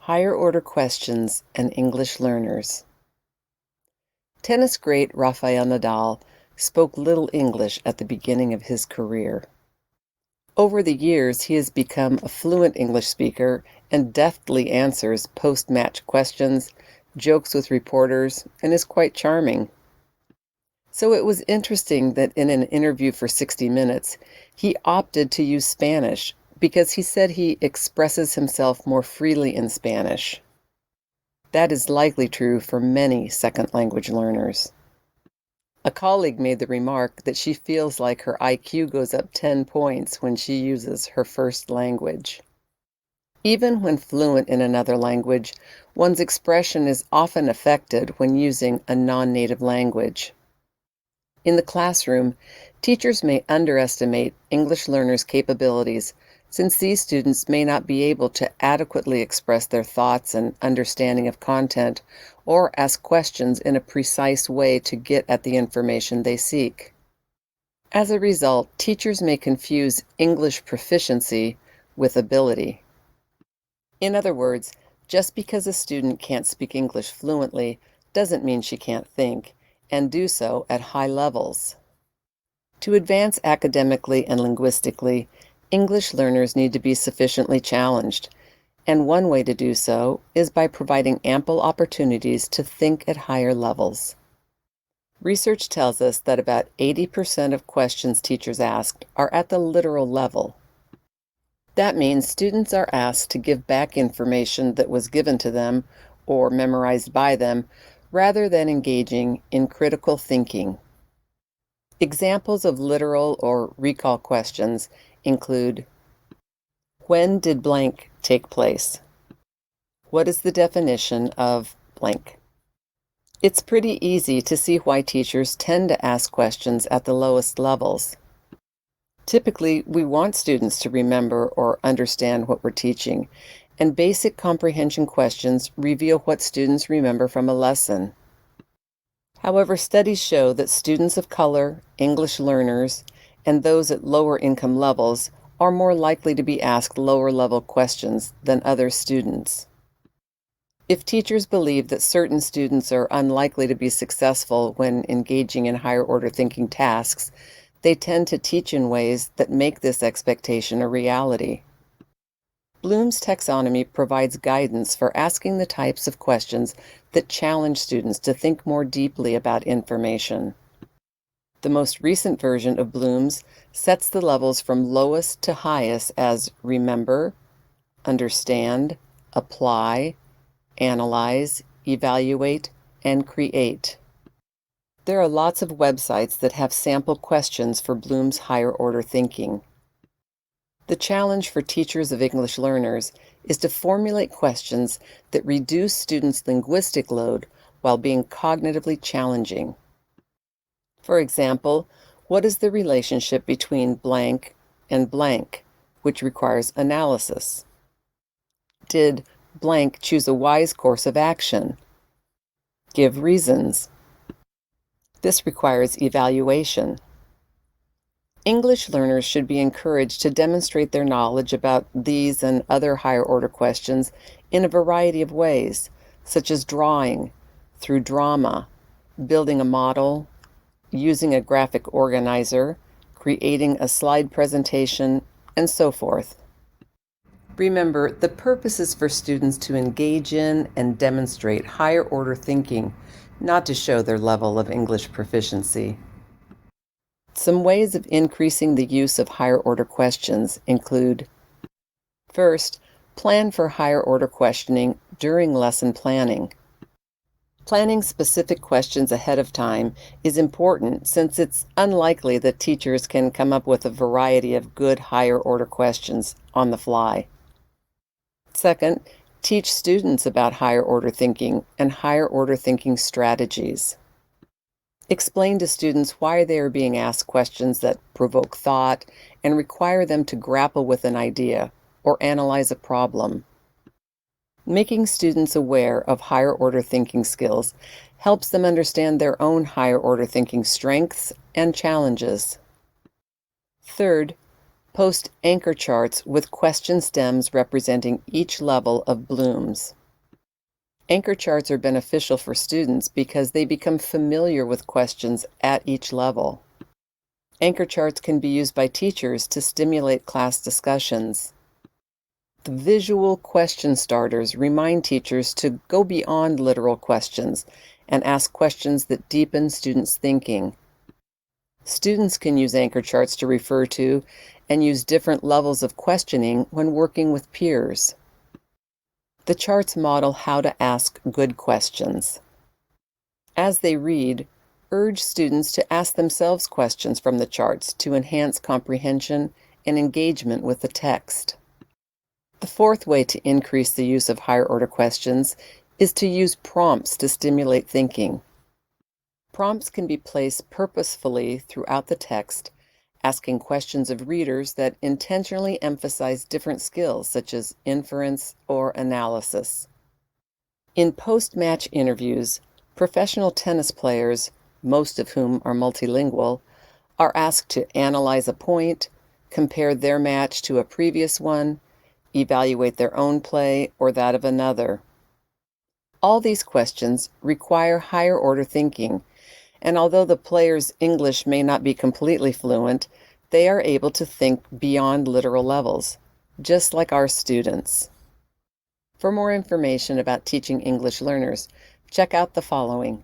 Higher order questions and English learners. Tennis great Rafael Nadal spoke little English at the beginning of his career. Over the years, he has become a fluent English speaker and deftly answers post-match questions, jokes with reporters, and is quite charming. So it was interesting that in an interview for 60 Minutes, he opted to use Spanish because he said he expresses himself more freely in Spanish. That is likely true for many second language learners. A colleague made the remark that she feels like her IQ goes up 10 points when she uses her first language. Even when fluent in another language, one's expression is often affected when using a non-native language. In the classroom, teachers may underestimate English learners' capabilities since these students may not be able to adequately express their thoughts and understanding of content or ask questions in a precise way to get at the information they seek. As a result, teachers may confuse English proficiency with ability. In other words, just because a student can't speak English fluently doesn't mean she can't think, and do so at high levels. To advance academically and linguistically, English learners need to be sufficiently challenged, and one way to do so is by providing ample opportunities to think at higher levels. Research tells us that about 80% of questions teachers ask are at the literal level. That means students are asked to give back information that was given to them or memorized by them, rather than engaging in critical thinking. Examples of literal or recall questions include: when did blank take place? What is the definition of blank? It's pretty easy to see why teachers tend to ask questions at the lowest levels. Typically, we want students to remember or understand what we're teaching, and basic comprehension questions reveal what students remember from a lesson. However, studies show that students of color, English learners, and those at lower income levels are more likely to be asked lower-level questions than other students. If teachers believe that certain students are unlikely to be successful when engaging in higher-order thinking tasks, they tend to teach in ways that make this expectation a reality. Bloom's taxonomy provides guidance for asking the types of questions that challenge students to think more deeply about information. The most recent version of Bloom's sets the levels from lowest to highest as remember, understand, apply, analyze, evaluate, and create. There are lots of websites that have sample questions for Bloom's higher order thinking. The challenge for teachers of English learners is to formulate questions that reduce students' linguistic load while being cognitively challenging. For example, what is the relationship between blank and blank, which requires analysis? Did blank choose a wise course of action? Give reasons. This requires evaluation. English learners should be encouraged to demonstrate their knowledge about these and other higher order questions in a variety of ways, such as drawing, through drama, building a model, using a graphic organizer, creating a slide presentation, and so forth. Remember, the purpose is for students to engage in and demonstrate higher order thinking, not to show their level of English proficiency. Some ways of increasing the use of higher order questions include: first, plan for higher order questioning during lesson planning. Planning specific questions ahead of time is important since it's unlikely that teachers can come up with a variety of good higher order questions on the fly. Second, teach students about higher order thinking and higher order thinking strategies. Explain to students why they are being asked questions that provoke thought and require them to grapple with an idea or analyze a problem. Making students aware of higher order thinking skills helps them understand their own higher order thinking strengths and challenges. Third, post anchor charts with question stems representing each level of Bloom's. Anchor charts are beneficial for students because they become familiar with questions at each level. Anchor charts can be used by teachers to stimulate class discussions. The visual question starters remind teachers to go beyond literal questions and ask questions that deepen students' thinking. Students can use anchor charts to refer to and use different levels of questioning when working with peers. The charts model how to ask good questions. As they read, urge students to ask themselves questions from the charts to enhance comprehension and engagement with the text. The fourth way to increase the use of higher order questions is to use prompts to stimulate thinking. Prompts can be placed purposefully throughout the text, asking questions of readers that intentionally emphasize different skills such as inference or analysis. In post-match interviews, professional tennis players, most of whom are multilingual, are asked to analyze a point, compare their match to a previous one, evaluate their own play or that of another. All these questions require higher order thinking, and although the player's English may not be completely fluent, they are able to think beyond literal levels, just like our students. For more information about teaching English learners, check out the following.